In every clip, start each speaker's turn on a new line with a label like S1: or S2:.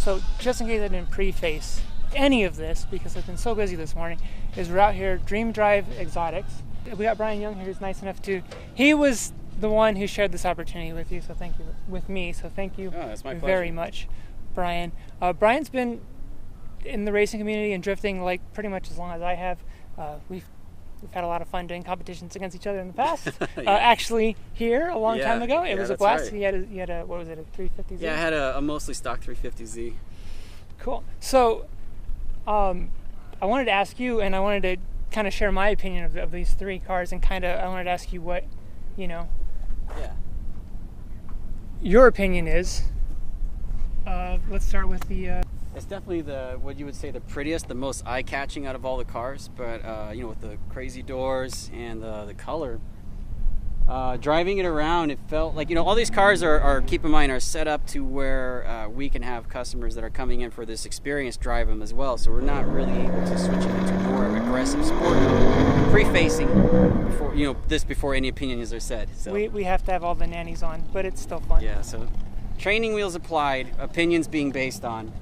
S1: So just in case I didn't preface any of this, because I've been so busy this morning, is we're out here, Dream Drive Exotics. We got Bryan Young here, who's nice enough to, he was the one who shared this opportunity with you, so thank you, with me, so thank you very much, Bryan. Bryan's been in the racing community and drifting like pretty much as long as I have. We've had a lot of fun doing competitions against each other in the past. Actually, here a long time ago, it was a blast. Right. You had a what was it, a 350Z?
S2: Yeah, I had a mostly stock 350Z.
S1: Cool. So, I wanted to ask you, and I wanted to kind of share my opinion of these three cars, and I wanted to ask you what, your opinion is. Let's start with the.
S2: It's definitely what you would say the prettiest, the most eye-catching out of all the cars, but with the crazy doors and the color. Driving it around, it felt like, all these cars are keep in mind, are set up to where we can have customers that are coming in for this experience drive them as well. So we're not really able to switch it into more aggressive sport mode, prefacing before any opinions are said. So
S1: we have to have all the nannies on, but it's still fun.
S2: Yeah, so training wheels applied, opinions being based on.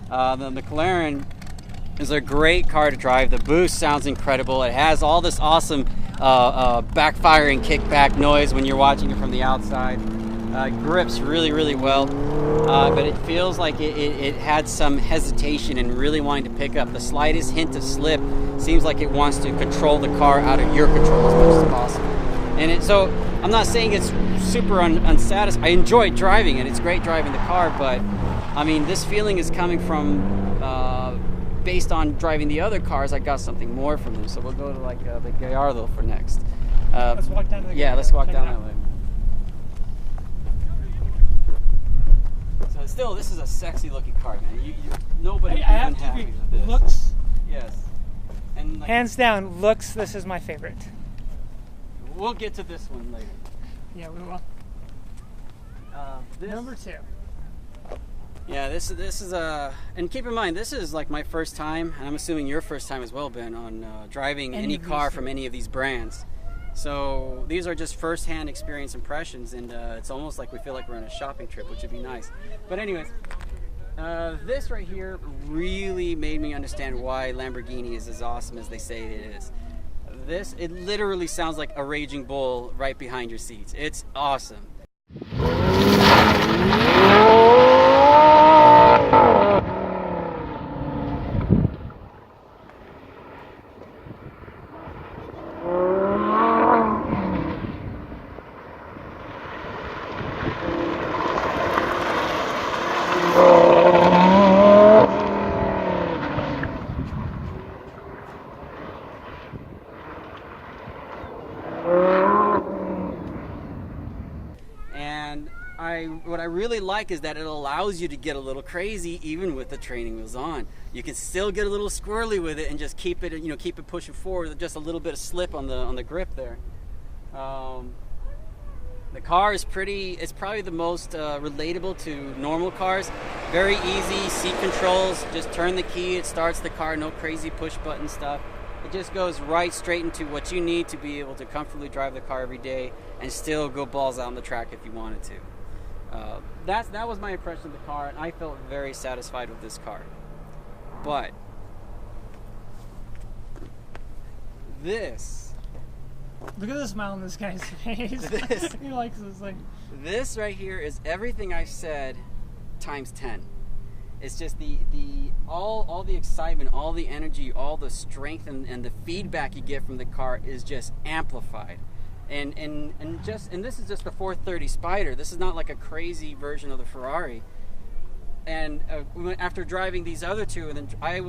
S2: The McLaren is a great car to drive. The boost sounds incredible. It has all this awesome backfiring kickback noise when you're watching it from the outside. Grips really, really well, but it feels like it had some hesitation and really wanting to pick up. The slightest hint of slip seems like it wants to control the car out of your control as much as possible. And so I'm not saying it's super unsatisfying. I enjoy driving it. It's great driving the car, but I mean, this feeling is coming from based on driving the other cars. I got something more from them, so we'll go to the Gallardo for next.
S1: Let's walk down to the Gallardo.
S2: Yeah, let's walk down that way. So still, this is a sexy looking car, man. Nobody even happy with this.
S1: Looks.
S2: Yes. And
S1: hands down, looks. This is my favorite.
S2: We'll get to this one later.
S1: Yeah, we will. Number 2.
S2: Yeah, this is and keep in mind, this is like my first time, and I'm assuming your first time as well, Ben, on driving any car from any of these brands. So these are just first-hand experience impressions, and it's almost like we feel like we're on a shopping trip, which would be nice. But anyways, this right here really made me understand why Lamborghini is as awesome as they say it is. It literally sounds like a raging bull right behind your seats. It's awesome. What I really like is that it allows you to get a little crazy even with the training wheels on. You can still get a little squirrely with it and just keep it pushing forward with just a little bit of slip on the grip there. The car is it's probably the most relatable to normal cars. Very easy, seat controls, just turn the key, it starts the car, no crazy push button stuff. It just goes right straight into what you need to be able to comfortably drive the car every day and still go balls out on the track if you wanted to. That was my impression of the car, and I felt very satisfied with this car. But this,
S1: look at the smile on this guy's face. He likes this thing.
S2: This right here is everything I said times 10. It's just all the excitement, all the energy, all the strength, and the feedback you get from the car is just amplified. And this is just the 430 Spider. This is not like a crazy version of the Ferrari. And after driving these other two, and then I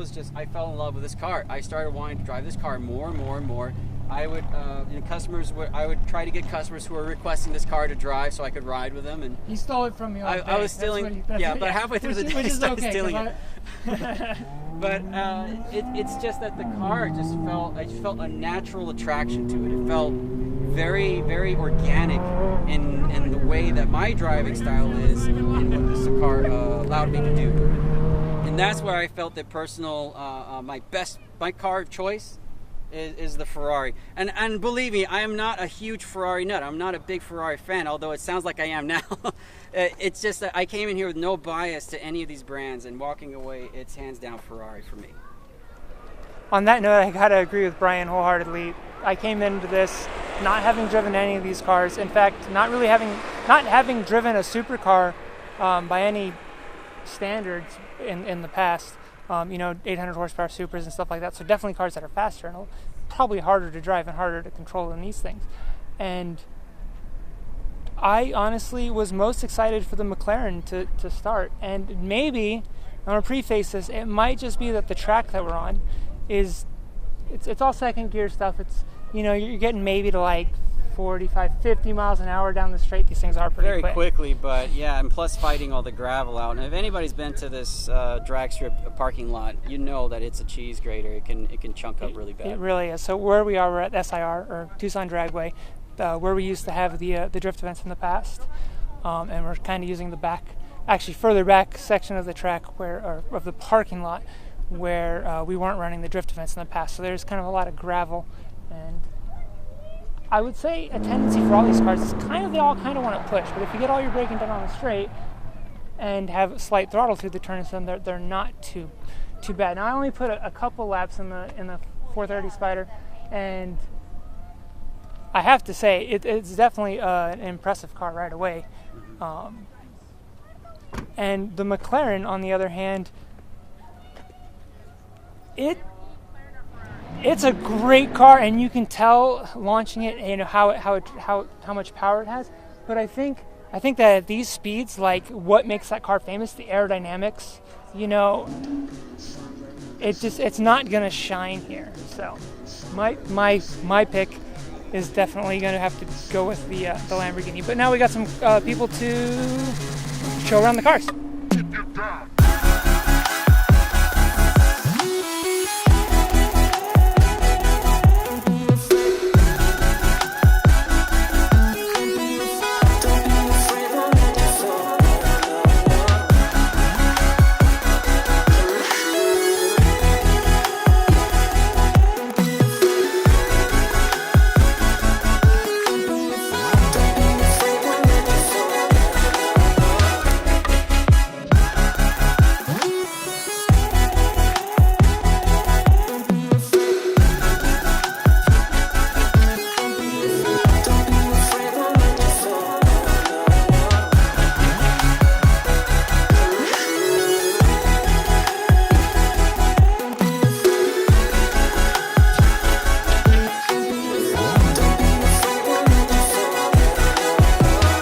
S2: fell in love with this car. I started wanting to drive this car more and more and more. I would, I would try to get customers who were requesting this car to drive so I could ride with them. And
S1: he stole it from me all day.
S2: I was stealing, but halfway through the day I started stealing it. But it's just that the car I just felt a natural attraction to it. It felt very, very organic in the way that my driving style is and what this car allowed me to do. And that's where I felt that my car choice is the Ferrari. And believe me, I am not a huge Ferrari nut. I'm not a big Ferrari fan, although it sounds like I am now. It's just that I came in here with no bias to any of these brands, and walking away, it's hands down Ferrari for me.
S1: On that note, I gotta agree with Bryan wholeheartedly. I came into this not having driven any of these cars. In fact, not having driven a supercar by any standards in the past. 800 horsepower supers and stuff like that. So definitely cars that are faster and probably harder to drive and harder to control than these things. And I honestly was most excited for the McLaren to start. And maybe, I'm going to preface this, it might just be that the track that we're on it's all second gear stuff. It's, you're getting maybe to like 45, 50 miles an hour down the straight. These things are pretty
S2: very quickly, but yeah, and plus fighting all the gravel out. And if anybody's been to this drag strip parking lot, you know that it's a cheese grater. It can chunk up really bad.
S1: It really is. So where we are, we're at SIR, or Tucson Dragway, where we used to have the drift events in the past, and we're kind of using the further back section of the track of the parking lot where we weren't running the drift events in the past. So there's kind of a lot of gravel, and I would say a tendency for all these cars is they all kind of want to push, but if you get all your braking done on the straight and have a slight throttle through the turns, then they're not too bad. Now I only put a couple laps in the 430 Spider, and I have to say it's definitely an impressive car right away. And the McLaren, on the other hand, it's a great car, and you can tell launching it, how much power it has. But I think that at these speeds, like what makes that car famous, the aerodynamics, it's not gonna shine here. So my pick is definitely gonna have to go with the Lamborghini. But now we got some people to show around the cars.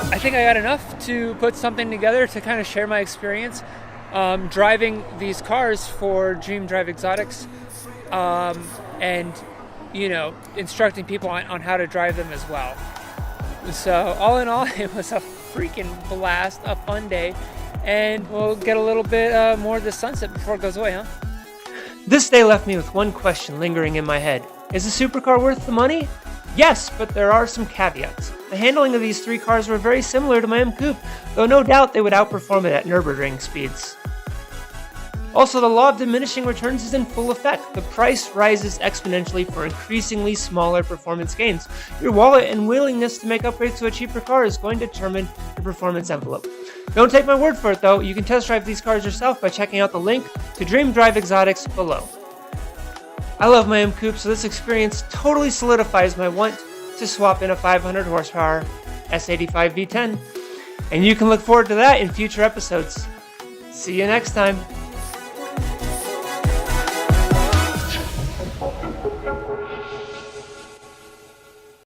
S1: I think I got enough to put something together to kind of share my experience driving these cars for Dream Drive Exotics, and instructing people on how to drive them as well. So all in all, it was a freaking blast, a fun day, and we'll get a little bit more of the sunset before it goes away, huh? This day left me with one question lingering in my head. Is a supercar worth the money? Yes, but there are some caveats. The handling of these three cars were very similar to my M Coupe, though no doubt they would outperform it at Nürburgring speeds. Also, the law of diminishing returns is in full effect. The price rises exponentially for increasingly smaller performance gains. Your wallet and willingness to make upgrades to a cheaper car is going to determine the performance envelope. Don't take my word for it though, you can test drive these cars yourself by checking out the link to Dream Drive Exotics below. I love my M Coupe, so this experience totally solidifies my want to swap in a 500 horsepower S85 V10. And you can look forward to that in future episodes. See you next time.